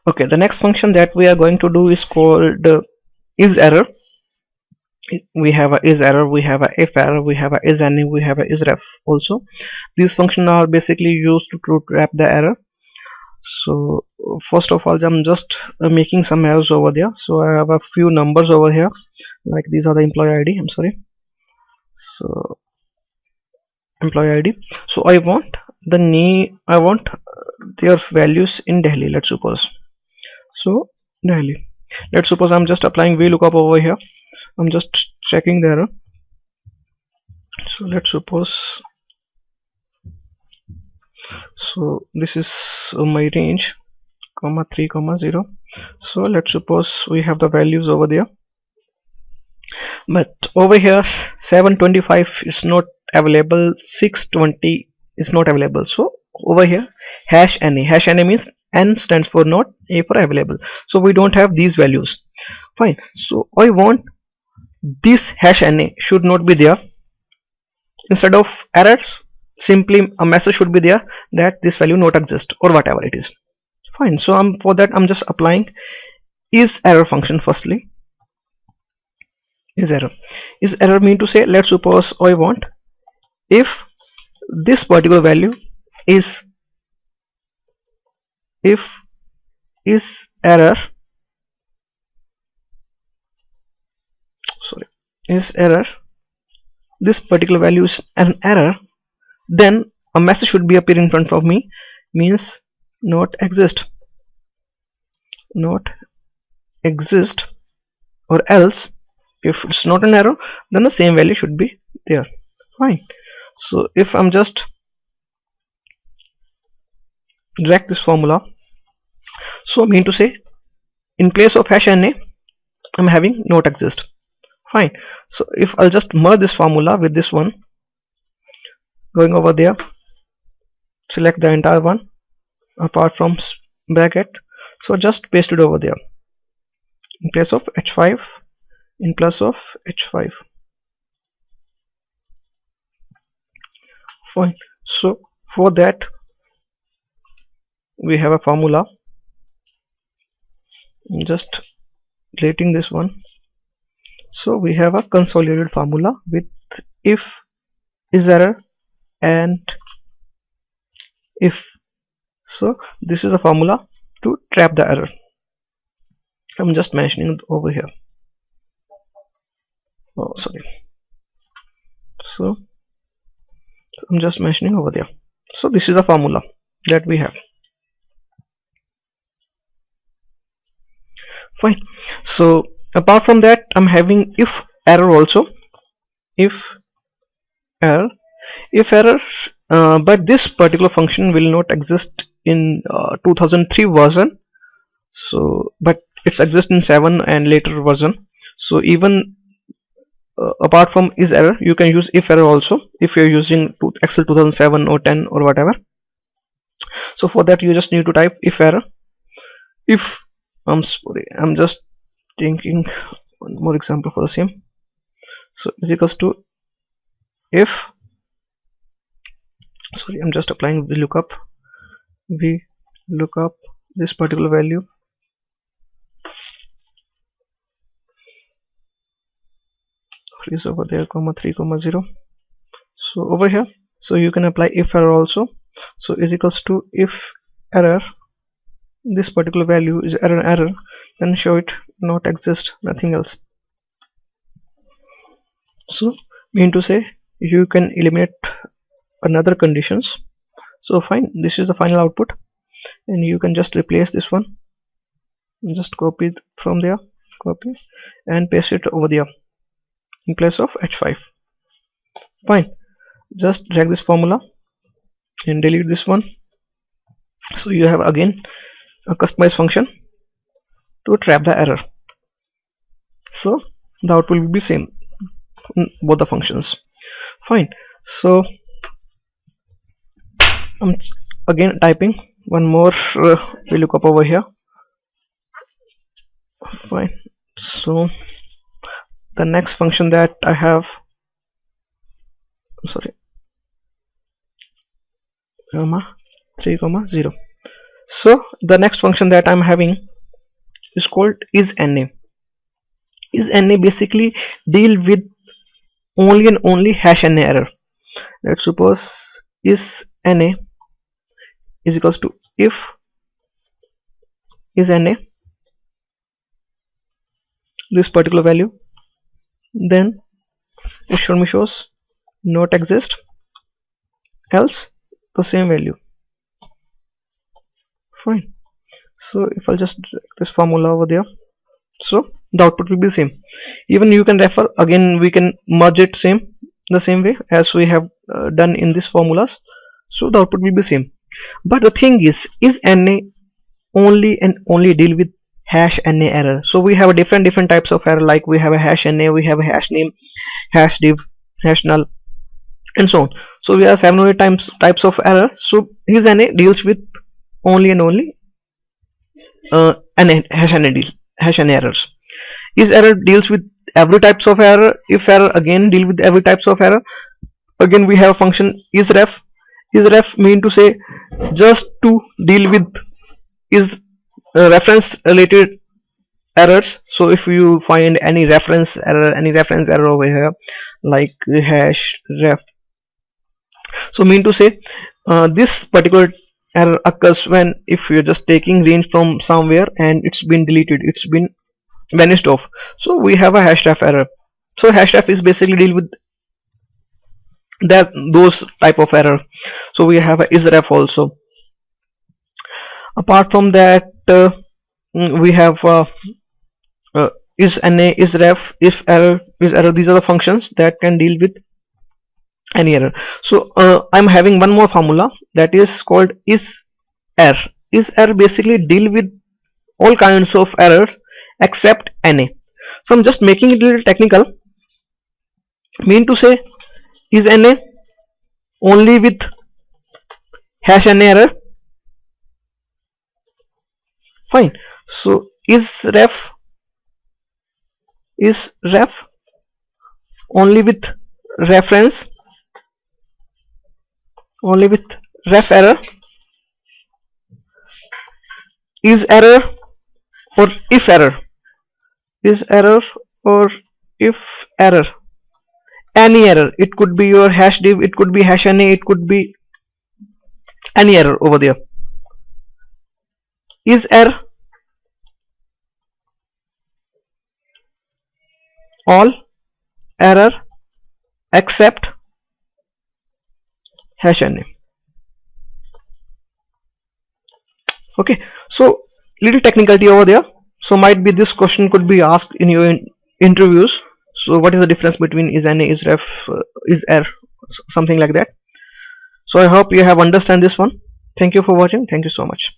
Okay, the next function that we are going to do is called isError. We have a isError, we have a ifError, we have a isAny, we have a isRef also. These functions are basically used to trap the error. So first of all, I'm just making some errors over there. So I have a few numbers over here, like these are the employee ID. I'm sorry. So employee ID. So I want the name, I want their values in Delhi, let's suppose. So Delhi, let's suppose I'm just applying VLOOKUP over here. I'm just checking the error. So let's suppose, so this is my range, comma 3 comma 0. So let's suppose we have the values over there, but over here 725 is not available, 620 is not available. So over here #NA means N stands for not, A for available. So we don't have these values. Fine. So I want this #NA should not be there. Instead of errors, simply a message should be there that this value not exist or whatever it is. Fine. So for that I'm just applying isError function. Firstly, isError mean to say, let's suppose I want if this particular value is, if isError, sorry, isError, this particular value is an error, then a message should be appear in front of me, means not exist, or else if it's not an error, then the same value should be there. Fine. So if I'm just drag this formula, so I mean to say in place of #NA I'm having not exist. Fine. So if I'll just merge this formula with this one, going over there, select the entire one apart from bracket, so just paste it over there in place of H5, in place of H5. Fine. So for that we have a formula. I'm just deleting this one. So we have a consolidated formula with if, isError, and if. So this is a formula to trap the error. I'm just mentioning it over here. Oh, sorry. So I'm just mentioning over there. So this is a formula that we have. Fine. So apart from that, I'm having ifError also. ifError, but this particular function will not exist in 2003 version. So but it's exist in 7 and later version. So even apart from isError, you can use ifError also if you're using Excel 2007 or 10 or whatever. So for that you just need to type ifError. If I'm sorry, I'm just thinking one more example for the same. So is equals to if, sorry, I'm just applying VLOOKUP this particular value, is over there, comma 3 comma 0. So over here, so you can apply ifError also. So is equals to ifError, this particular value is error, then show it not exist, nothing else. So mean to say you can eliminate another conditions. So fine, this is the final output, and you can just replace this one, just copy it from there, copy and paste it over there in place of H5. Fine. Just drag this formula and delete this one. So you have again a customized function to trap the error. So the output will be same in both the functions. Fine. So I'm again typing one more VLOOKUP over here. Fine. So the next function that I have, sorry, comma 3 comma 0. So the next function that I'm having is called isNA. IsNA basically deal with only and only hash NA error. Let's suppose isNA is equals to if isNA this particular value, then it shows not exist, else the same value. Fine. So if I'll just drag this formula over there, so the output will be same. Even you can refer again, we can merge it the same way as we have done in these formulas, so the output will be same. But the thing is NA only and only deal with hash NA error. So we have a different types of error, like we have a hash NA, we have a hash name, hash div, hash null, and so on. So we have 7 or 8 types of error. So his NA deals with only and only hash NA errors. His error deals with every types of error. If error again deal with every types of error. Again we have a function isRef. IsRef mean to say just to deal with is reference related errors. So if you find any reference error over here, like hash ref, so mean to say this particular error occurs when if you're just taking range from somewhere and it's been deleted, it's been vanished off. So we have a hashref error. So hashref is basically deal with those type of error. So we have a isref also. Apart from that, we have isNA, isref, if error, is error. These are the functions that can deal with any error. So I'm having one more formula that is called isErr. IsErr basically deal with all kinds of errors except NA. So I'm just making it a little technical. Mean to say isNA only with hash NA error. Fine. So isref only with reference, only with ref error. Is error or if error, is error or if error, any error. It could be your hash div, it could be hash NA, it could be any error over there. Is error all error except hash NA. Okay, so little technicality over there. So might be this question could be asked in your interviews. So what is the difference between isNA, isref, isErr, something like that. So I hope you have understand this one. Thank you for watching. Thank you so much.